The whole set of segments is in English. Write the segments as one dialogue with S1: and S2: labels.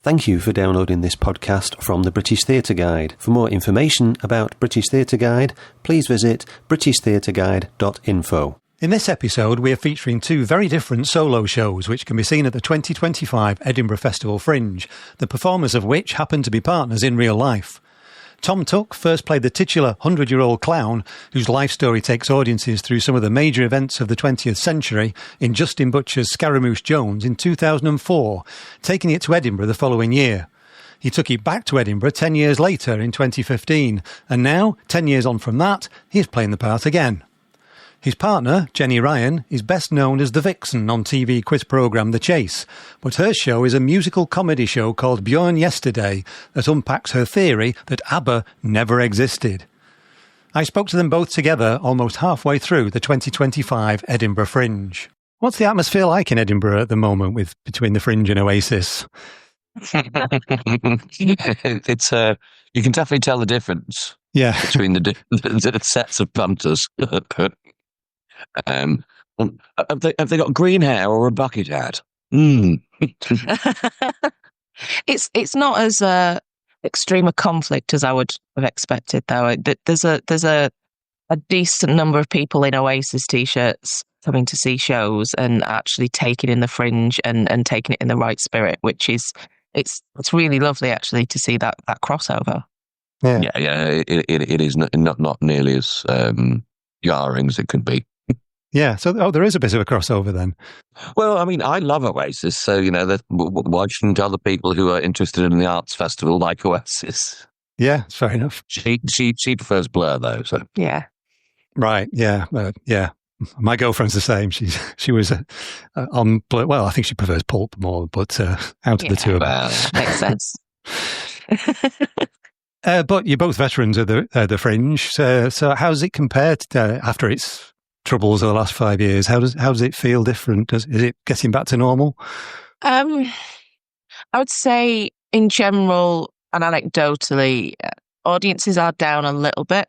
S1: Thank you for downloading this podcast from the British Theatre Guide. For more information about British Theatre Guide, please visit britishtheatreguide.info.
S2: In this episode, we are featuring two very different solo shows which can be seen at the 2025 Edinburgh Festival Fringe, the performers of which happen to be partners in real life. Thom Tuck first played the titular 100-year-old clown, whose life story takes audiences through some of the major events of the 20th century in Justin Butcher's Scaramouche Jones in 2004, taking it to Edinburgh the following year. He took it back to Edinburgh 10 years later in 2015, and now, 10 years on from that, he is playing the part again. His partner, Jenny Ryan, is best known as the Vixen on TV quiz programme The Chase, but her show is a musical comedy show called Björn Yesterday that unpacks her theory that ABBA never existed. I spoke to them both together almost halfway through the 2025 Edinburgh Fringe. What's the atmosphere like in Edinburgh at the moment between the Fringe and Oasis?
S3: It's you can definitely tell the difference.
S2: Yeah.
S3: Between the sets of punters. Have they got green hair or a bucket hat?
S4: It's not as extreme a conflict as I would have expected, though. There's a decent number of people in Oasis t-shirts coming to see shows and actually taking in the Fringe and taking it in the right spirit, which is it's really lovely actually to see that crossover.
S3: Yeah. It is not nearly as jarring as it could be.
S2: Yeah, so there is a bit of a crossover then.
S3: Well, I mean, I love Oasis, so, why shouldn't other people who are interested in the arts festival like Oasis?
S2: Yeah, it's fair enough.
S3: She prefers Blur, though, so...
S4: Yeah.
S2: Right, yeah, yeah. My girlfriend's the same. She was on Blur. Well, I think she prefers Pulp more, but out of the two of them.
S4: Makes sense.
S2: But you're both veterans of the Fringe, so how does it compare after its troubles of the last 5 years? How does it feel different? Is it getting back to normal?
S4: I would say in general and anecdotally, audiences are down a little bit,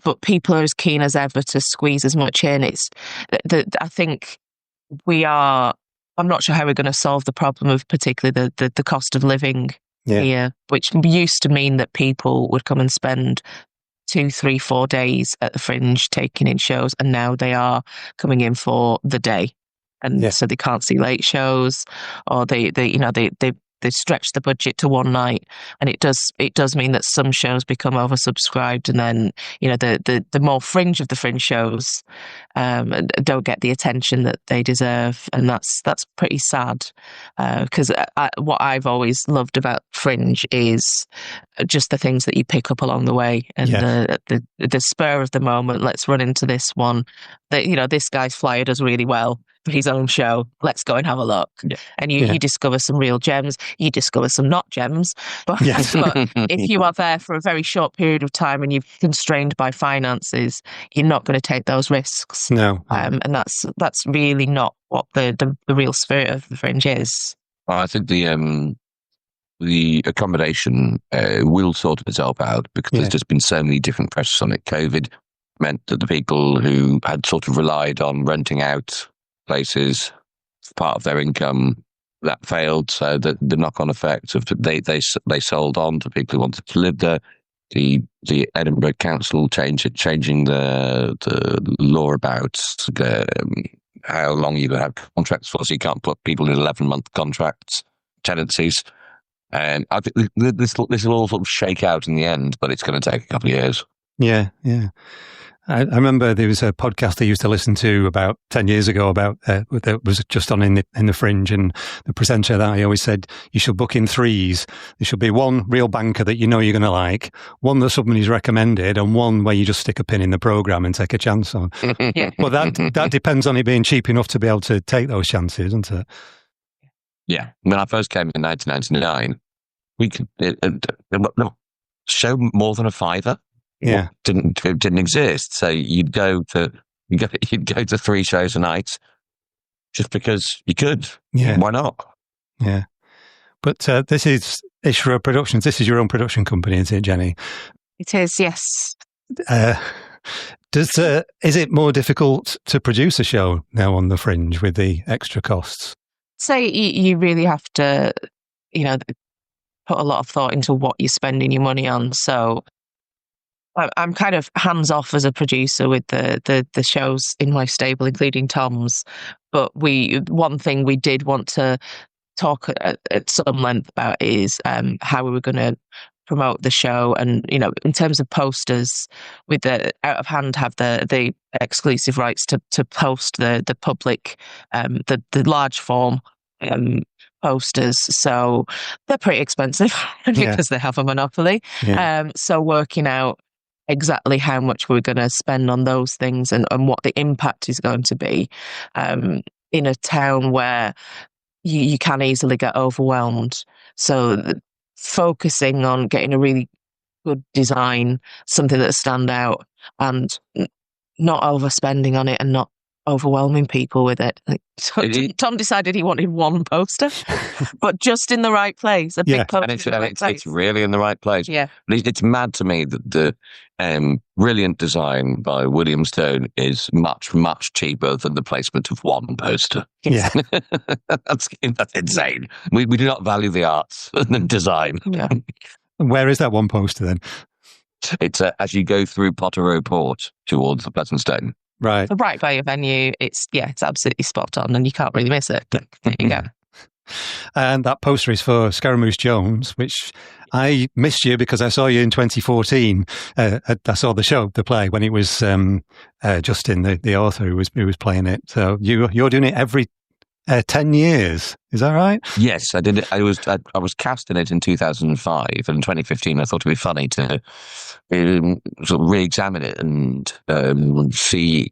S4: but people are as keen as ever to squeeze as much in. I think I'm not sure how we're going to solve the problem of particularly the cost of living here, which used to mean that people would come and spend 2, 3, 4 days at the Fringe taking in shows, and now they are coming in for the day, and so they can't see late shows, or they stretch the budget to one night, and it does mean that some shows become oversubscribed, and then the more fringe of the Fringe shows don't get the attention that they deserve, and that's pretty sad, because what I've always loved about Fringe is just the things that you pick up along the way, and the spur of the moment. Let's run into this one. This guy's flyer does really well for his own show. Let's go and have a look. Yeah. And you discover some real gems. You discover some not gems. But, but if you are there for a very short period of time and you're constrained by finances, you're not going to take those risks.
S2: No.
S4: And that's really not what the real spirit of the Fringe is.
S3: Well, I think the accommodation will sort itself out, because there's just been so many different pressures on it. COVID meant that the people who had sort of relied on renting out places for part of their income, that failed, so that the knock-on effect of they sold on to people who wanted to live there. The Edinburgh Council changing the law about how long you can have contracts for, so you can't put people in 11-month contracts, tenancies. And I think this will all sort of shake out in the end, but it's going to take a couple of years.
S2: Yeah. I remember there was a podcast I used to listen to about 10 years ago that was just on in the Fringe, and the presenter that I always said, you should book in threes. There should be one real banker that you know you're going to like, one that somebody's recommended, and one where you just stick a pin in the programme and take a chance on. But that depends on it being cheap enough to be able to take those chances, isn't it?
S3: Yeah. When I first came in 1999, we could show more than a fiver.
S2: Yeah,
S3: didn't exist. So you'd go to 3 shows a night just because you could.
S2: Yeah,
S3: why not?
S2: Yeah, but this is Ishra Productions. This is your own production company, isn't it, Jenny?
S4: It is, yes.
S2: Is it more difficult to produce a show now on the Fringe with the extra costs?
S4: So you really have to, put a lot of thought into what you're spending your money on. So I'm kind of hands off as a producer with the shows in my stable, including Tom's. But one thing we did want to talk at some length about is how we were going to promote the show, and in terms of posters, with the Out of Hand have the exclusive rights to post the public the large form posters, so they're pretty expensive because they have a monopoly. So working out exactly how much we're going to spend on those things and what the impact is going to be in a town where you can easily get overwhelmed. So focusing on getting a really good design, something that stand out, and not overspending on it and not overwhelming people with it. So Tom decided he wanted one poster, but just in the right place. A big poster.
S3: And it's really in the right place.
S4: Yeah.
S3: It's mad to me that the brilliant design by William Stone is much, much cheaper than the placement of one poster.
S2: Yeah.
S3: That's insane. We do not value the arts and design.
S4: Yeah.
S2: Where is that one poster then?
S3: It's as you go through Potterow Port towards the Pleasance Stone.
S2: Right.
S4: Right by your venue. It's absolutely spot on, and you can't really miss it. There you go.
S2: And that poster is for Scaramouche Jones, which I missed you because I saw you in 2014. I saw the play, when it was Justin, the author, who was playing it. So you're doing it every 10 years. Is that right?
S3: Yes, I did it. I was cast in it in 2005, and in 2015 I thought it'd be funny to sort of re-examine it and see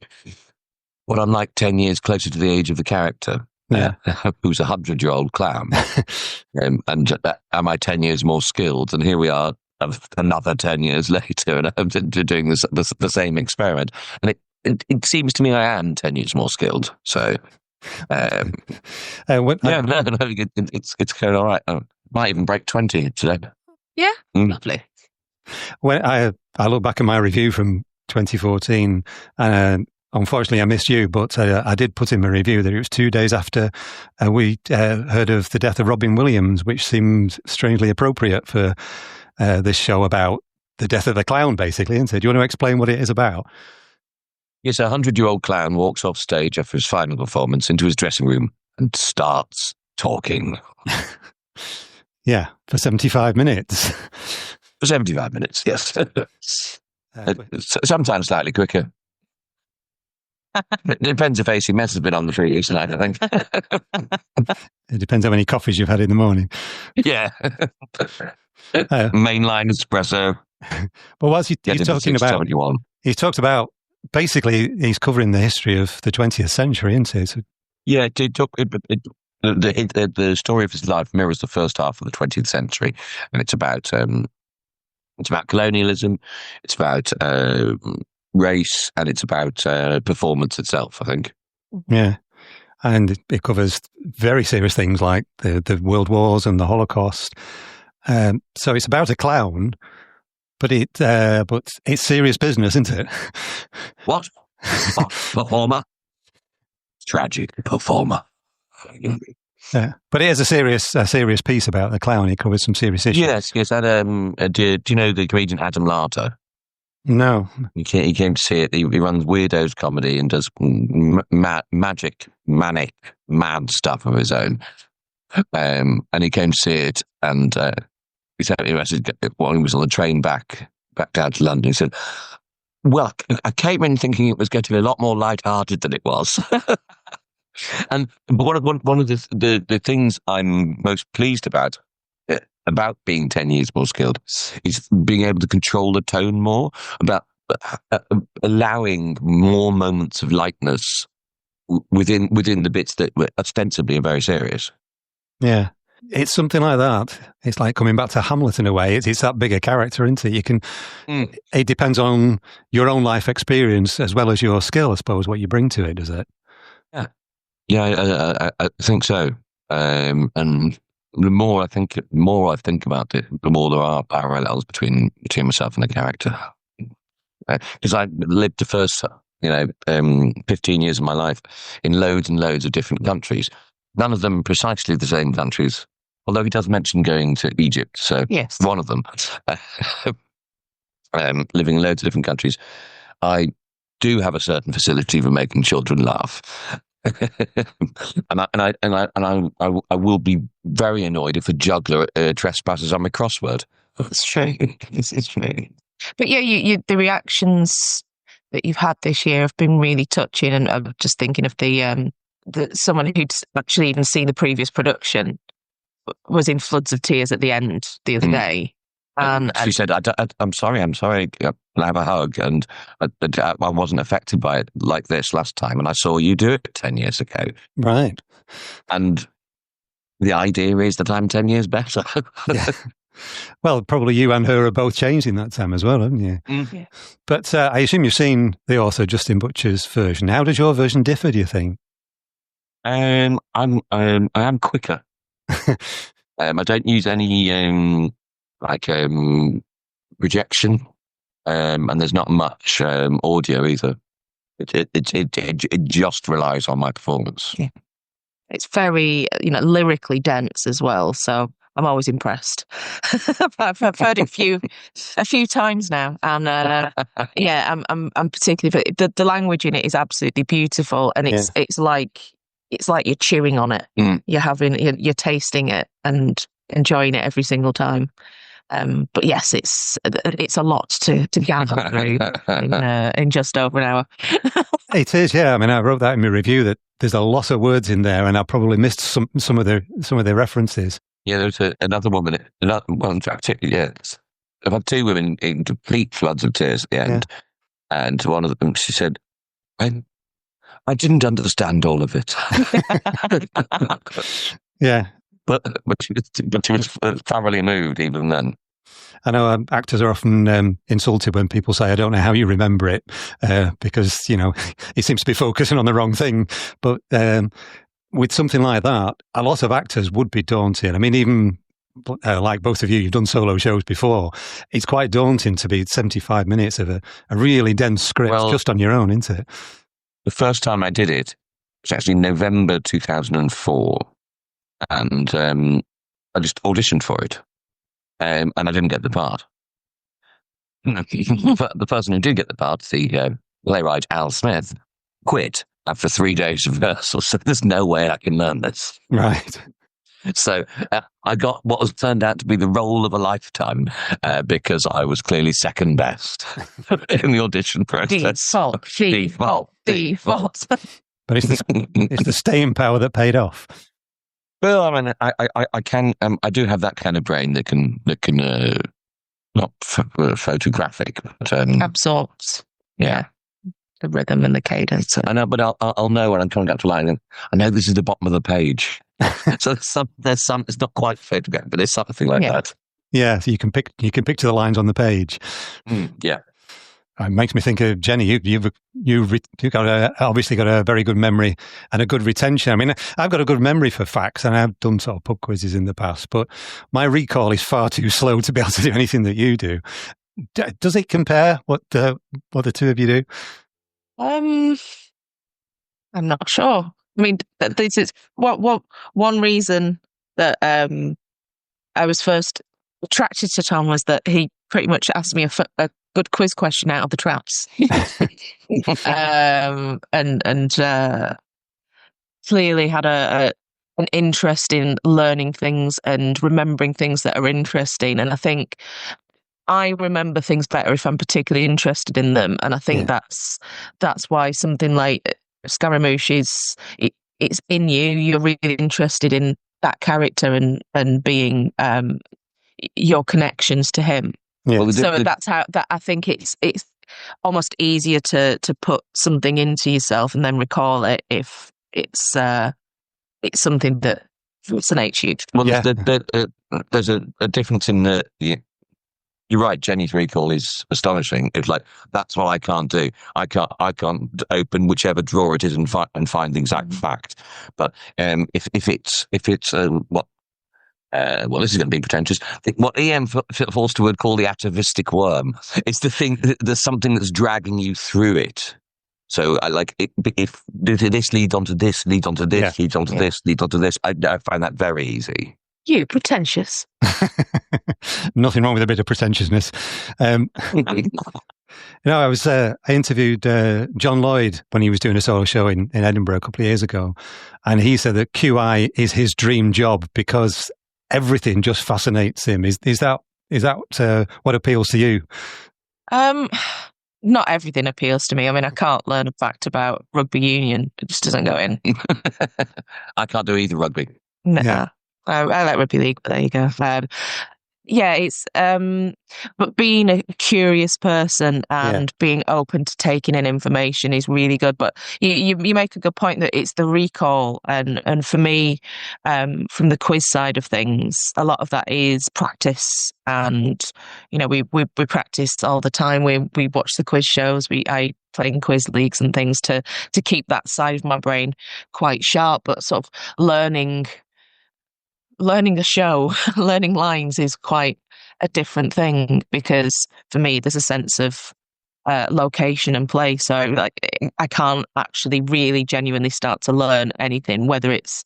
S3: what I'm like 10 years closer to the age of the character.
S2: Yeah.
S3: Who's a 100-year-old clown. And am I 10 years more skilled? And here we are, another 10 years later, and I'm doing the same experiment. And it seems to me I am 10 years more skilled. So, it's going all right. I might even break 20 today.
S4: Yeah, lovely.
S2: When I look back at my review from 2014, and unfortunately I missed you, but I did put in my review that it was 2 days after we heard of the death of Robin Williams, which seemed strangely appropriate for this show about the death of a clown, basically. And so, do you want to explain what it is about?
S3: Yes, a 100-year-old clown walks off stage after his final performance into his dressing room and starts talking.
S2: Yeah, for 75 minutes.
S3: For 75 minutes, yes. Sometimes slightly quicker. It depends if AC Mess has been on the previous tonight, I think.
S2: It depends how many coffees you've had in the morning.
S3: Yeah. Mainline espresso.
S2: Well, what's he talking about? He's talked about, basically, he's covering the history of the 20th century, isn't he? So,
S3: yeah, the story of his life mirrors the first half of the 20th century, and it's about colonialism, it's about race, and it's about performance itself, I think.
S2: Yeah, and it covers very serious things like the World Wars and the Holocaust. So it's about a clown, but it's serious business, isn't it?
S3: What? Performer? Tragic performer.
S2: Yeah, but it is a serious piece about the clown. It covers some serious issues. Yes.
S3: And do you know the comedian Adam Larter?
S2: No.
S3: He came to see it. He runs Weirdos Comedy and does magic, manic, mad stuff of his own. And he came to see it, and he sent me a message while he was on the train back down to London. He said, "Well, I came in thinking it was going to be a lot more light-hearted than it was." And one of the things I'm most pleased about being 10 years more skilled is being able to control the tone more, about allowing more moments of lightness within the bits that ostensibly are very serious.
S2: Yeah. It's something like that. It's like coming back to Hamlet in a way. It's that bigger character, isn't it? You can. It depends on your own life experience as well as your skill, I suppose, what you bring to it, does it?
S3: Yeah, I think so. And the more I think about it, the more there are parallels between myself and the character. Because I lived the first, 15 years of my life in loads and loads of different countries. None of them precisely the same countries although he does mention going to Egypt, so
S4: Yes.
S3: one of them, living in loads of different countries, I do have a certain facility for making children laugh. and I will be very annoyed if a juggler trespasses on my crossword.
S4: It's true. It's true. But yeah, you the reactions that you've had this year have been really touching, and I'm just thinking of the someone who'd actually even seen the previous production was in floods of tears at the end the other day.
S3: She said, I'm sorry, can I have a hug? And I wasn't affected by it like this last time, and I saw you do it 10 years ago.
S2: Right.
S3: And the idea is that I'm 10 years better.
S2: Yeah. Well, probably you and her are both changed in that time as well, haven't you?
S4: Yeah.
S2: But I assume you've seen the author Justin Butcher's version. How does your version differ, do you think?
S3: I am quicker. I don't use any projection, and there's not much audio either. It just relies on my performance.
S4: Yeah. It's very, lyrically dense as well. So I'm always impressed. I've heard it a few times now, and I'm particularly. The language in it is absolutely beautiful, and it's like you're chewing on it. You're tasting it and enjoying it every single time. But yes, it's a lot to gather through in just over an hour.
S2: It is, yeah. I mean, I wrote that in my review that there's a lot of words in there, and I probably missed some of the references.
S3: Yeah, there's another woman. Yes, I've had two women in complete floods of tears at the end, and one of them, she said, "I didn't understand all of it."
S2: Yeah.
S3: But she was thoroughly moved even then.
S2: I know actors are often insulted when people say, "I don't know how you remember it," because he seems to be focusing on the wrong thing. But with something like that, a lot of actors would be daunted. I mean, even like both of you, you've done solo shows before. It's quite daunting to be 75 minutes of a really dense script just on your own, isn't it?
S3: The first time I did it was actually November 2004. And I just auditioned for it, and I didn't get the part. The person who did get the part, the playwright Al Smith, quit after 3 days of rehearsal. So there's no way I can learn this.
S2: Right.
S3: So I got what was turned out to be the role of a lifetime because I was clearly second best in the audition process. Default.
S2: But it's the staying power that paid off.
S3: Well, I mean, I can. I do have that kind of brain that can not photographic, but
S4: absorbs. Yeah, the rhythm and the cadence.
S3: I know, but I'll know when I'm coming up to line. And I know this is the bottom of the page, so there's some. It's not quite photographic, but there's something like that.
S2: Yeah, so you can picture the lines on the page.
S3: Yeah.
S2: It makes me think of Jenny. You've obviously got a very good memory and a good retention. I mean, I've got a good memory for facts, and I've done sort of pub quizzes in the past, but my recall is far too slow to be able to do anything that you do. Does it compare what the two of you do?
S4: I'm not sure. I mean, this is one reason that I was first attracted to Tom was that he pretty much asked me a good quiz question out of the traps, and clearly had an interest in learning things and remembering things that are interesting. And I think I remember things better if I'm particularly interested in them. And I think that's why something like Scaramouche it's in you. You're really interested in that character and being your connections to him. Yeah. Well, that's how that I think it's almost easier to put something into yourself and then recall it if it's something that fascinates you.
S3: Well, there's a difference in the. You're right. Jenny's recall is astonishing. It's like that's what I can't do. I can't open whichever drawer it is and find the exact fact. But if it's what. Well, this is going to be pretentious. What E.M. Forster would call the atavistic worm. It's the thing. There's something that's dragging you through it. So I like it. If this leads onto this, leads onto this, leads onto this, leads onto this, I find that very easy.
S4: You pretentious.
S2: Nothing wrong with a bit of pretentiousness. I interviewed John Lloyd when he was doing a solo show in Edinburgh a couple of years ago, and he said that QI is his dream job because everything just fascinates him. Is that what appeals to you?
S4: Not everything appeals to me. I mean, I can't learn a fact about rugby union. It just doesn't go in.
S3: I can't do either rugby.
S4: No. Yeah. I like rugby league, but there you go. It's but being a curious person and being open to taking in information is really good. But you make a good point that it's the recall, and for me, from the quiz side of things, a lot of that is practice. And we practice all the time. We watch the quiz shows. I play in quiz leagues and things to keep that side of my brain quite sharp. But sort of learning a show, learning lines is quite a different thing, because for me there's a sense of location and place. So I can't actually really genuinely start to learn anything, whether it's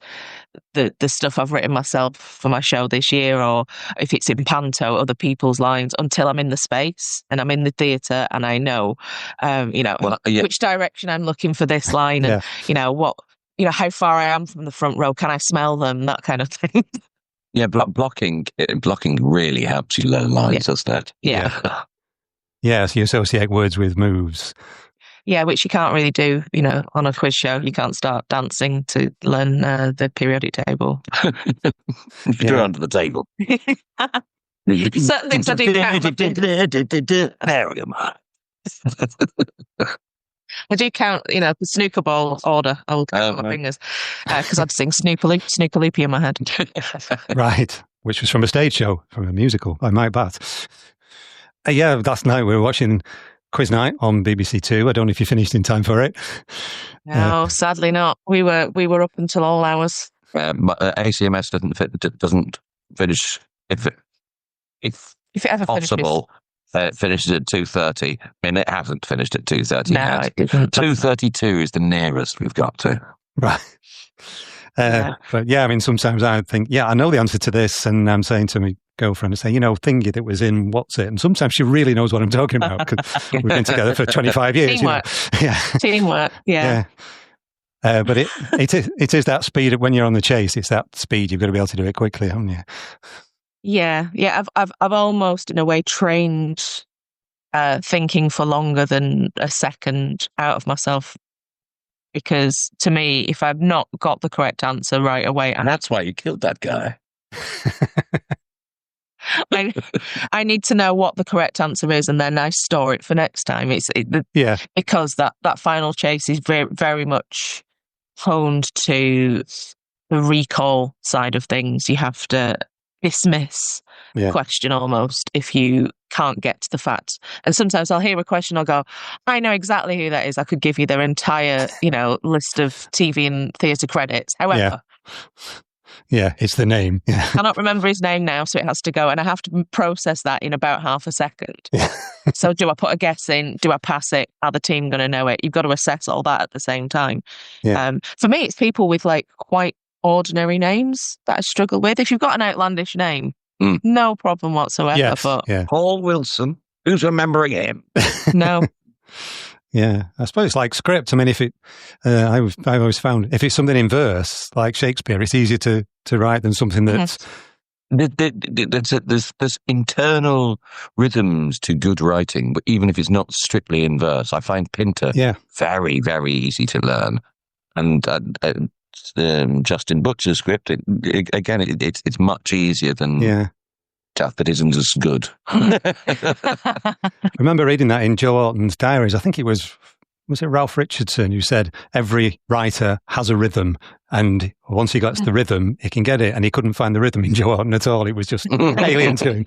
S4: the stuff I've written myself for my show this year, or if it's in panto, other people's lines, until I'm in the space and I'm in the theatre and I know, which direction I'm looking for this line, and how far I am from the front row, can I smell them, that kind of thing.
S3: Yeah, blocking really helps you learn lines, doesn't it?
S4: Yeah.
S2: Yeah, so you associate words with moves.
S4: Yeah, which you can't really do, on a quiz show. You can't start dancing to learn the periodic table.
S3: You do it under the table.
S4: Certain things I do count.
S3: There we go.
S4: I do count, the snooker ball order. I will count my fingers because I'd sing Snooker Loopy in my head.
S2: Right, which was from a stage show, from a musical by Mike Batt. Last night we were watching Quiz Night on BBC Two. I don't know if you finished in time for it.
S4: No, sadly not. We were up until all hours.
S3: ACMS doesn't finish if
S4: it ever
S3: possible. It finishes at 2:30. I mean, it hasn't finished at 2:30
S4: no,
S3: yet.
S4: It didn't.
S3: 2:32 is the nearest we've got to.
S2: Right. But I mean, sometimes I think, I know the answer to this, and I'm saying to my girlfriend, I say, thingy that was in What's It? And sometimes she really knows what I'm talking about, because we've been together for 25 years.
S4: Teamwork. Teamwork, yeah.
S2: But it is that speed when you're on the chase. It's that speed. You've got to be able to do it quickly, haven't you?
S4: Yeah. I've almost in a way trained thinking for longer than a second out of myself, because to me, if I've not got the correct answer right away,
S3: and that's why you killed that guy.
S4: I need to know what the correct answer is, and then I store it for next time. Because that final chase is very, very much honed to the recall side of things. You have to dismiss the question almost if you can't get to the fact. And sometimes I'll hear a question, I'll go, I know exactly who that is. I could give you their entire, list of TV and theatre credits. However,
S2: it's the name.
S4: I cannot remember his name now, so it has to go, and I have to process that in about half a second. So do I put a guess in? Do I pass it? Are the team going to know it? You've got to assess all that at the same time. For me, it's people with quite ordinary names that I struggle with. If you've got an outlandish name, no problem whatsoever.
S2: Yes,
S4: but
S3: Paul Wilson, who's remembering him?
S4: No.
S2: Yeah, I suppose it's like script. I mean, if it, I've always found if it's something in verse, like Shakespeare, it's easier to write than something that's.
S3: There's internal rhythms to good writing, but even if it's not strictly in verse, I find Pinter very, very easy to learn. And Justin Butcher's script, it's much easier than stuff that isn't as good.
S2: I remember reading that in Joe Orton's diaries. I think it was it Ralph Richardson who said every writer has a rhythm, and once he gets the rhythm, he can get it. And he couldn't find the rhythm in Joe Orton at all. It was just alien to him.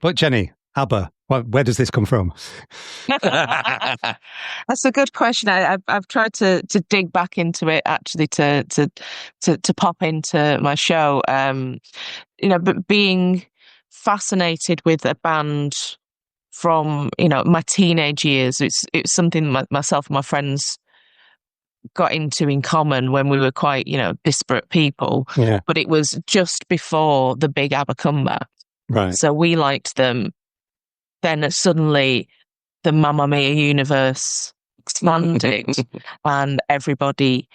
S2: But Jenny, ABBA, where does this come from?
S4: That's a good question. I've tried to dig back into it actually to pop into my show. But being fascinated with a band from my teenage years, it's something myself and my friends got into in common when we were quite, disparate people.
S2: Yeah.
S4: But it was just before the big ABBA comeback.
S2: Right.
S4: So we liked them. Then suddenly the Mamma Mia universe expanded and everybody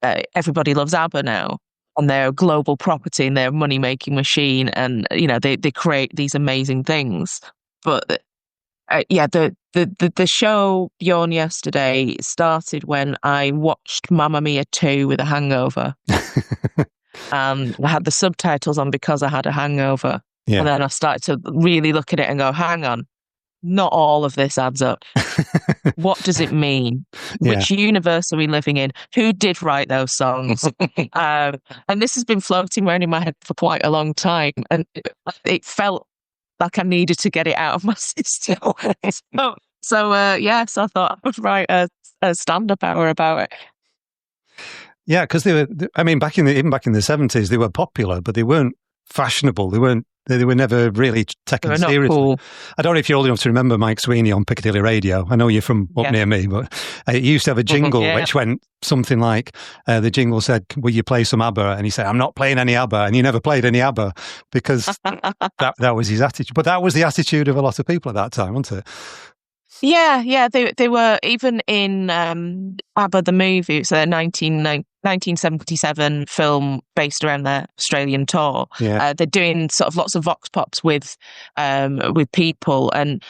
S4: loves ABBA now. And they're a global property and they're a money-making machine. And, they create these amazing things. But the show Björn Yesterday started when I watched Mamma Mia 2 with a hangover. And I had the subtitles on because I had a hangover. Yeah. And then I started to really look at it and go, hang on, not all of this adds up. What does it mean? Yeah. Which universe are we living in? Who did write those songs? And this has been floating around in my head for quite a long time. And it felt like I needed to get it out of my system. So I thought I would write a stand-up hour about it.
S2: Yeah, because they were, even back in the 70s, they were popular, but they weren't fashionable. They were never really taken seriously. Cool. I don't know if you're old enough to remember Mike Sweeney on Piccadilly Radio. I know you're from up near me, but it used to have a jingle which went something like, the jingle said, will you play some ABBA? And he said, I'm not playing any ABBA. And he never played any ABBA because that was his attitude. But that was the attitude of a lot of people at that time, wasn't it?
S4: Yeah. They were, even in ABBA the movie, it's a 1977 film based around their Australian tour. Yeah. They're doing sort of lots of vox pops with people, and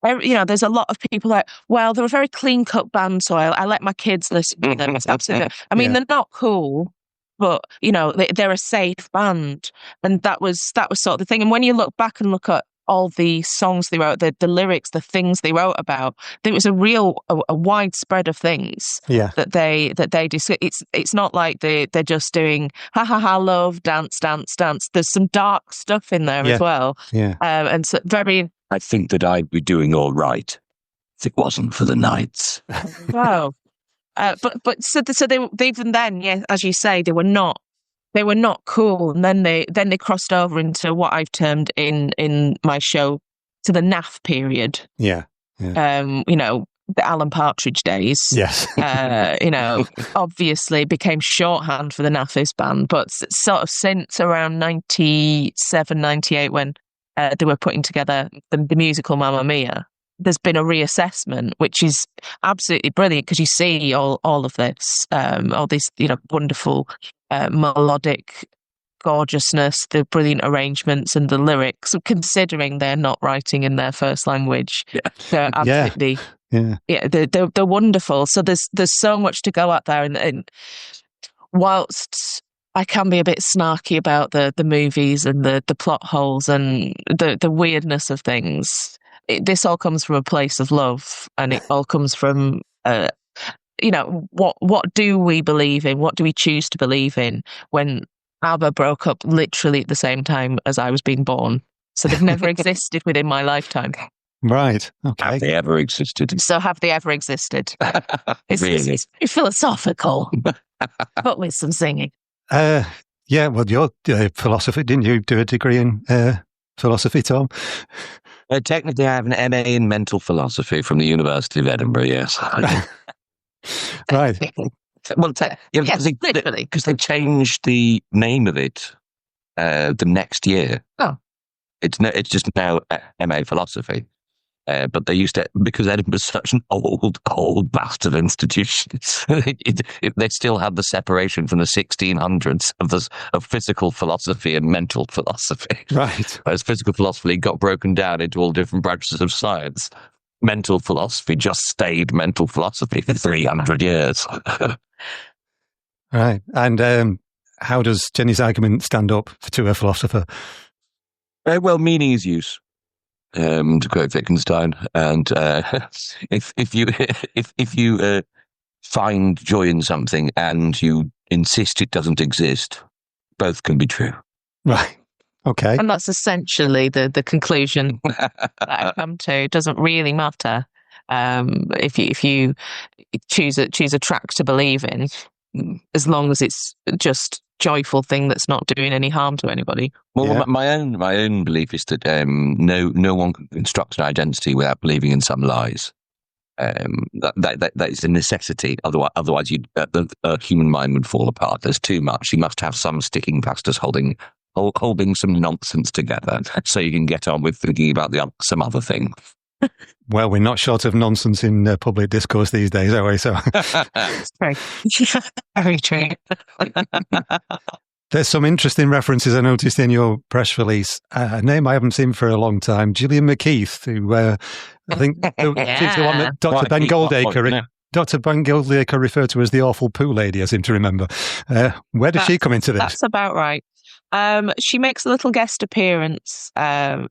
S4: there's a lot of people like, well, they're a very clean cut band, so I let my kids listen to them. Absolutely. They're not cool, but they're a safe band, and that was sort of the thing. And when you look back and look at all the songs they wrote, the lyrics, the things they wrote about, there was a wide spread of things that they do. It's not like they're just doing ha ha ha love, dance, dance, dance. There's some dark stuff in there as well. Yeah. And so very.
S3: I think that I'd be doing all right if it wasn't for the nights.
S4: Wow. But so they even then, as you say, they were not cool, and then they crossed over into what I've termed in my show to the naff period. Yeah. The Alan Partridge days. Yes. Obviously became shorthand for the Naffist band, but sort of since around 97, 98, when they were putting together the musical Mamma Mia, there's been a reassessment, which is absolutely brilliant, because you see all of this, all this, wonderful melodic gorgeousness, the brilliant arrangements and the lyrics, considering they're not writing in their first language. Yeah. They're absolutely, they're wonderful. So there's so much to go at there. And whilst I can be a bit snarky about the movies and the plot holes and the weirdness of things, this all comes from a place of love, and it all comes from, what do we believe in? What do we choose to believe in? When ABBA broke up literally at the same time as I was being born. So they've never existed within my lifetime.
S2: Right. Okay.
S3: Have they ever existed?
S4: So have they ever existed?
S3: Really?
S4: It's philosophical, but with some singing.
S2: Well, your philosophy, didn't you do a degree in philosophy, Tom?
S3: Technically, I have an MA in mental philosophy from the University of Edinburgh, yes.
S2: Right.
S3: Well, because they changed the name of it the next year. Oh. It's just now MA philosophy. But they used to, because Edinburgh's such an old bastard institution, they still had the separation from the 1600s of physical philosophy and mental philosophy. Right. Whereas physical philosophy got broken down into all different branches of science. Mental philosophy just stayed mental philosophy for 300 years.
S2: Right. And how does Jenny's argument stand up to a philosopher?
S3: Well, meaning is use. To quote Wittgenstein, and if you find joy in something and you insist it doesn't exist, both can be true.
S2: Right. Okay.
S4: And that's essentially the conclusion that I come to. It doesn't really matter if you choose a track to believe in, as long as it's just joyful thing that's not doing any harm to anybody.
S3: Well, my own belief is that no one can construct an identity without believing in some lies. That is a necessity. Otherwise, the human mind would fall apart. There's too much. You must have some sticking plasters holding some nonsense together, so you can get on with thinking about some other thing.
S2: Well, we're not short of nonsense in public discourse these days, are we? So,
S4: very, very true.
S2: There's some interesting references I noticed in your press release. A name I haven't seen for a long time, Gillian McKeith, who I think she's the one that Dr. Ben Goldacre referred to as the awful poo lady, I seem to remember. Where does she come into this?
S4: That's about right. She makes a little guest appearance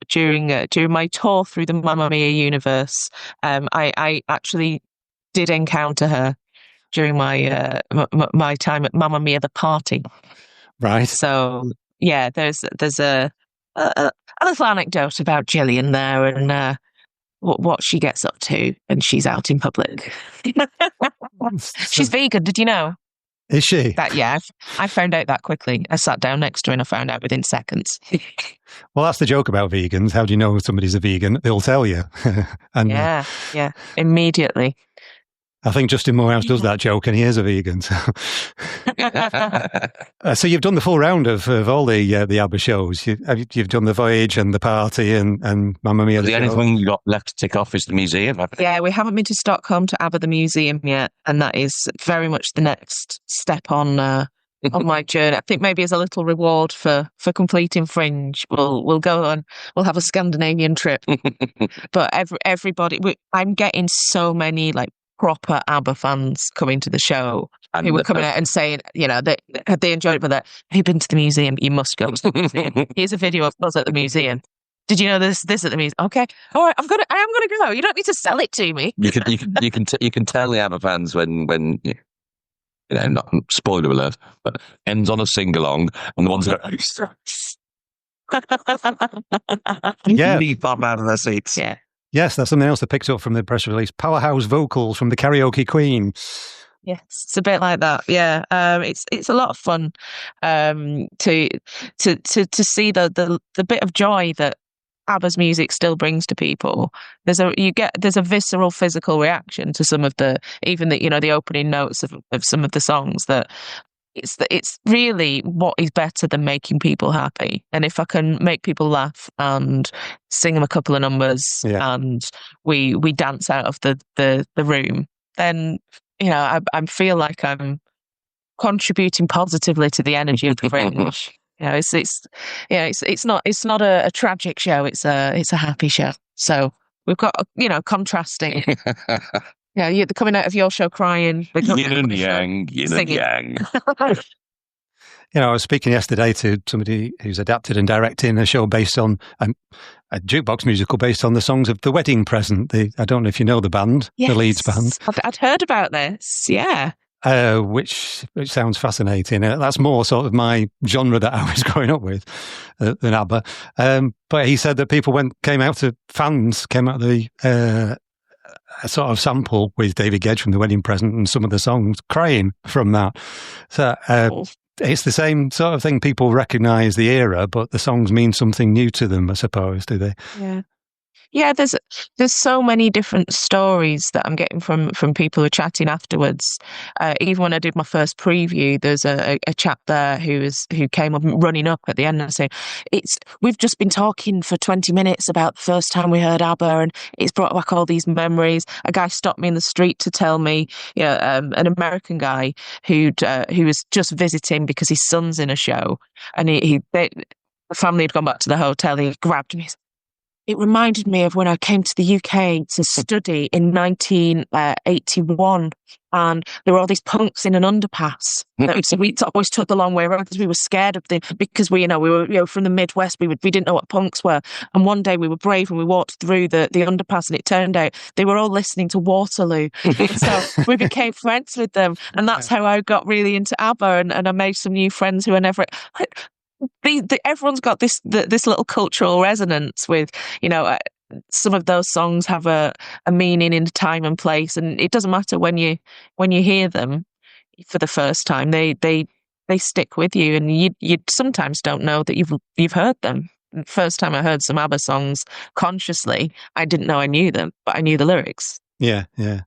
S4: during my tour through the Mamma Mia universe. I actually did encounter her during my my time at Mamma Mia the Party.
S2: Right.
S4: So yeah, there's a little anecdote about Gillian there and what she gets up to, and she's out in public. She's vegan. Did you know?
S2: Is she?
S4: I found out that quickly. I sat down next to her and I found out within seconds.
S2: Well, that's the joke about vegans. How do you know somebody's a vegan? They'll tell you. And,
S4: yeah, immediately.
S2: I think Justin Morehouse does that joke, and he is a vegan. So, so you've done the full round of all the ABBA shows. You've done the Voyage and the Party and Mamma Mia.
S3: The only thing you got left to tick off is the museum.
S4: Yeah, we haven't been to Stockholm to ABBA the museum yet, and that is very much the next step on my journey. I think maybe as a little reward for completing Fringe, we'll go on. We'll have a Scandinavian trip. But everybody, I'm getting so many proper ABBA fans coming to the show who were coming out and saying, they enjoyed it, but have you been to the museum? You must go to the museum. Here's a video of us at the museum. Did you know this at the museum? Okay, all right, I am gonna go. You don't need to sell it to me.
S3: You can tell the ABBA fans when not spoiler alert, but ends on a sing along, and the ones that leap up out of their seats.
S4: Yeah.
S2: Yes, that's something else I picked up from the press release. Powerhouse vocals from the Karaoke Queen.
S4: Yes, it's a bit like that. Yeah, it's a lot of fun to see the bit of joy that ABBA's music still brings to people. There's a visceral physical reaction to some of the opening notes of some of the songs that. It's really what is better than making people happy. And if I can make people laugh and sing them a couple of numbers and we dance out of the room, then I feel like I'm contributing positively to the energy of the Fringe. It's not a tragic show. It's a happy show. So we've got contrasting. Yeah, you're coming out of your show crying.
S3: Yin and yang, yin and yang.
S2: I was speaking yesterday to somebody who's adapted and directing a show based on a jukebox musical based on the songs of The Wedding Present. I don't know if you know the band, the Leeds band.
S4: I'd heard about this, yeah.
S2: Which sounds fascinating. That's more sort of my genre that I was growing up with than ABBA. But he said that fans came out of the a sort of sample with David Gedge from The Wedding Present and some of the songs crying from that. So it's the same sort of thing. People recognise the era, but the songs mean something new to them, I suppose, do they?
S4: Yeah. Yeah, there's so many different stories that I'm getting from people who are chatting afterwards. Even when I did my first preview, there's a chap there who came up running up at the end and saying, we've just been talking for 20 minutes about the first time we heard ABBA, and it's brought back all these memories. A guy stopped me in the street to tell me, an American guy who was just visiting because his son's in a show, and the family had gone back to the hotel. He grabbed me. It reminded me of when I came to the UK to study in 1981, and there were all these punks in an underpass. So we always took the long way around because we were scared of them, because we were from the Midwest. We didn't know what punks were. And one day we were brave and we walked through the underpass, and it turned out they were all listening to Waterloo. So we became friends with them, and that's how I got really into ABBA, and I made some new friends who are never. Everyone's got this little cultural resonance with, some of those songs have a meaning in time and place, and it doesn't matter when you hear them for the first time. They stick with you, and you sometimes don't know that you've heard them. The first time I heard some ABBA songs consciously, I didn't know I knew them, but I knew the lyrics.
S2: Yeah.
S4: Yeah.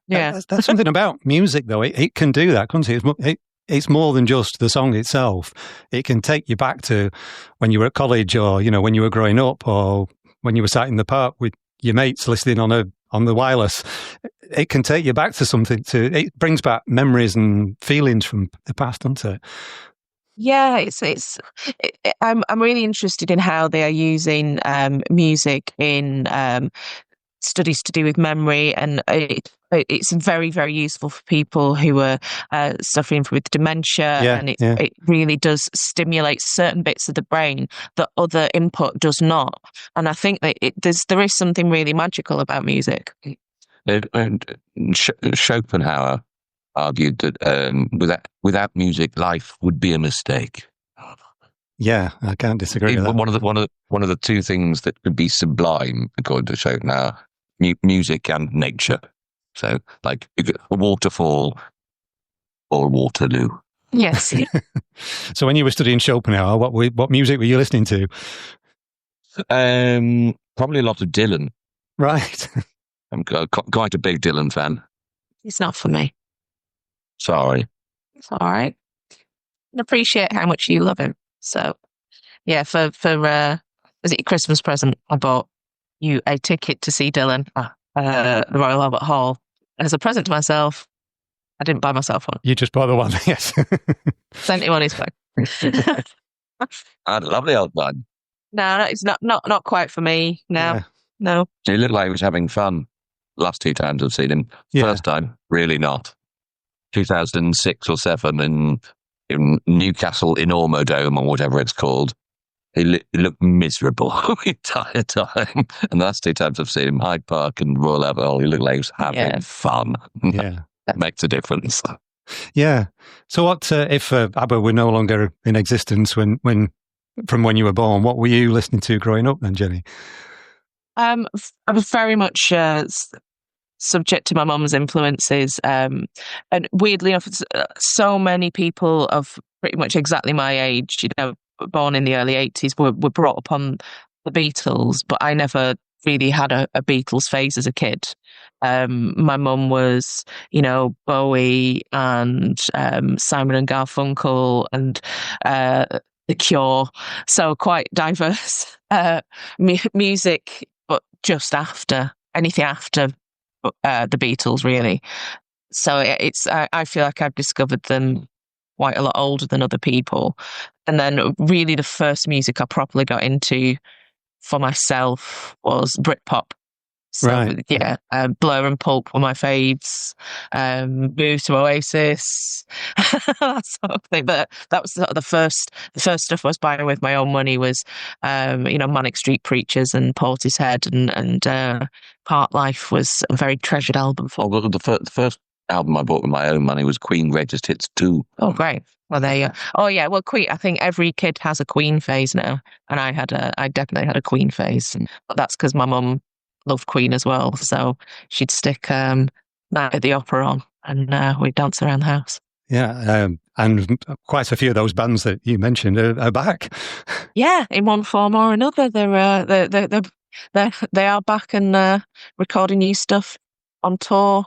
S2: That's something about music, though. It can do that, can't it? It's more than just the song itself. It can take you back to when you were at college, or when you were growing up, or when you were sat in the park with your mates listening on the wireless. It can take you back to something. It brings back memories and feelings from the past, doesn't it?
S4: Yeah, I'm really interested in how they are using music in studies to do with memory, and it's very, very useful for people who are suffering with dementia, and it really does stimulate certain bits of the brain that other input does not. And I think that there is something really magical about music.
S3: Schopenhauer argued that without music, life would be a mistake.
S2: Yeah, I can't disagree with that.
S3: One of the two things that could be sublime, according to Schopenhauer, music and nature. So, like a waterfall or Waterloo.
S4: Yes.
S2: So, when you were studying Schopenhauer, what music were you listening to?
S3: Probably a lot of Dylan.
S2: Right.
S3: I'm quite a big Dylan fan.
S4: It's not for me.
S3: Sorry.
S4: It's all right. I appreciate how much you love him. So, yeah, for was it your Christmas present? I bought you a ticket to see Dylan at the Royal Albert Hall. As a present to myself, I didn't buy myself one.
S2: You just bought the one, yes.
S4: Sent him on his phone.
S3: I had a lovely old man.
S4: No, it's not quite for me. No.
S3: He looked like he was having fun. Last 2 times I've seen him. First time, really not. 2006 or 7 in Newcastle in Ormodome or whatever it's called. He looked miserable the entire time. And the last 2 times I've seen him, Hyde Park and Royal Albert Hall, he looked like he was having fun.
S2: Yeah.
S3: That makes a difference.
S2: Yeah. So what if ABBA were no longer in existence from when you were born? What were you listening to growing up then, Jenny?
S4: I was very much subject to my mum's influences. And weirdly enough, so many people of pretty much exactly my age, born in the early 80s, were brought up on the Beatles, but I never really had a Beatles phase as a kid. My mum was, Bowie and Simon and Garfunkel and The Cure, so quite diverse music, but just anything after the Beatles, really. So I feel like I've discovered them quite a lot older than other people. And then really the first music I properly got into for myself was Britpop. So,
S2: right.
S4: Yeah, Blur and Pulp were my faves. Moved to Oasis, that sort of thing. But that was sort of the first stuff I was buying with my own money was, Manic Street Preachers and Portishead and Part Life was a very treasured album for me.
S3: Well, the first album I bought with my own money was Queen Greatest Hits 2.
S4: Oh, great. Well, there you go. Oh, yeah. Well, Queen. I think every kid has a Queen phase now, and I definitely had a Queen phase, but that's because my mum loved Queen as well, so she'd stick Night at the Opera on, and we'd dance around the house.
S2: Yeah, and quite a few of those bands that you mentioned are back. Yeah,
S4: in one form or another, they are back and recording new stuff on tour.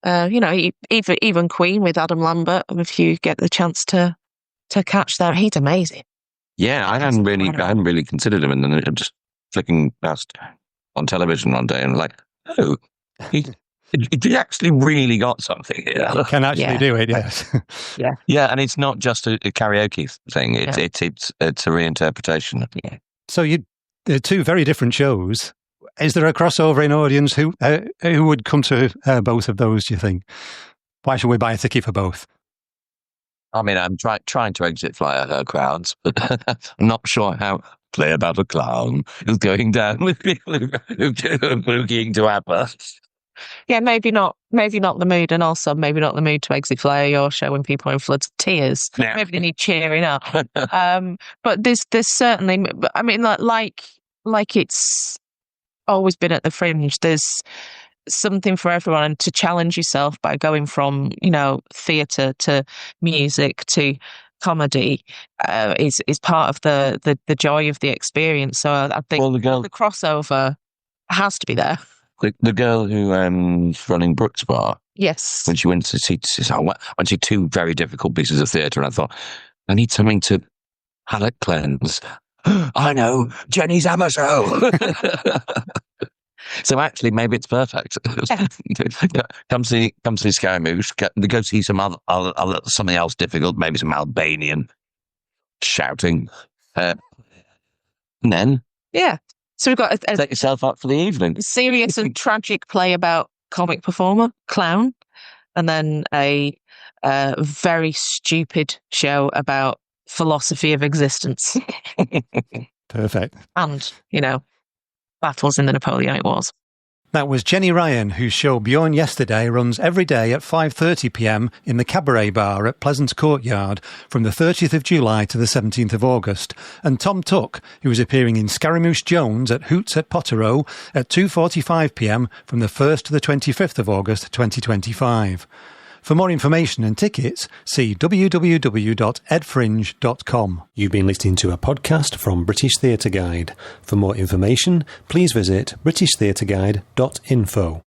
S4: Even Queen with Adam Lambert, if you get the chance to catch that, he's amazing.
S3: Yeah, I hadn't really considered him, and then I'm just flicking past on television one day and like, oh, he actually really got something here.
S2: He can actually do it, yes.
S3: Yeah, and it's not just a karaoke thing. It's a reinterpretation.
S4: Yeah.
S2: So they're 2 very different shows. Is there a crossover in audience who would come to both of those, do you think? Why should we buy a ticket for both?
S3: I mean, I'm trying to exit flyer crowds, but I'm not sure how Play About a Clown is going down with people who are looking to ABBA.
S4: Yeah, maybe not the mood, and also maybe not the mood to exit flyer your show when people are in floods of tears. Yeah. Maybe they need cheering up. But there's certainly, I mean, like it's always been at the Fringe, there's something for everyone, and to challenge yourself by going from theatre to music to comedy is part of the joy of the experience. So I think the crossover has to be there.
S3: The girl who's running Brooks Bar,
S4: Yes.
S3: when she went to see, she said, I went to see two very difficult pieces of theatre, and I thought, I need something to palate cleanse. I know, Jenny's ABBA show. So actually, maybe it's perfect. Come see Scaramouche. Go see some other something else difficult, maybe some Albanian shouting, and then
S4: So we've got
S3: set yourself up for the evening.
S4: Serious and tragic play about comic performer, clown, and then a very stupid show about philosophy of existence.
S2: Perfect.
S4: And, battles in the Napoleonic Wars.
S2: That was Jenny Ryan, whose show Björn Yesterday runs every day at 5:30pm in the Cabaret Bar at Pleasance Courtyard from the 30th of July to the 17th of August, and Thom Tuck, who is appearing in Scaramouche Jones at Hoots at Potterow at 2:45pm from the 1st to the 25th of August 2025. For more information and tickets, see www.edfringe.com.
S1: You've been listening to a podcast from British Theatre Guide. For more information, please visit britishtheatreguide.info.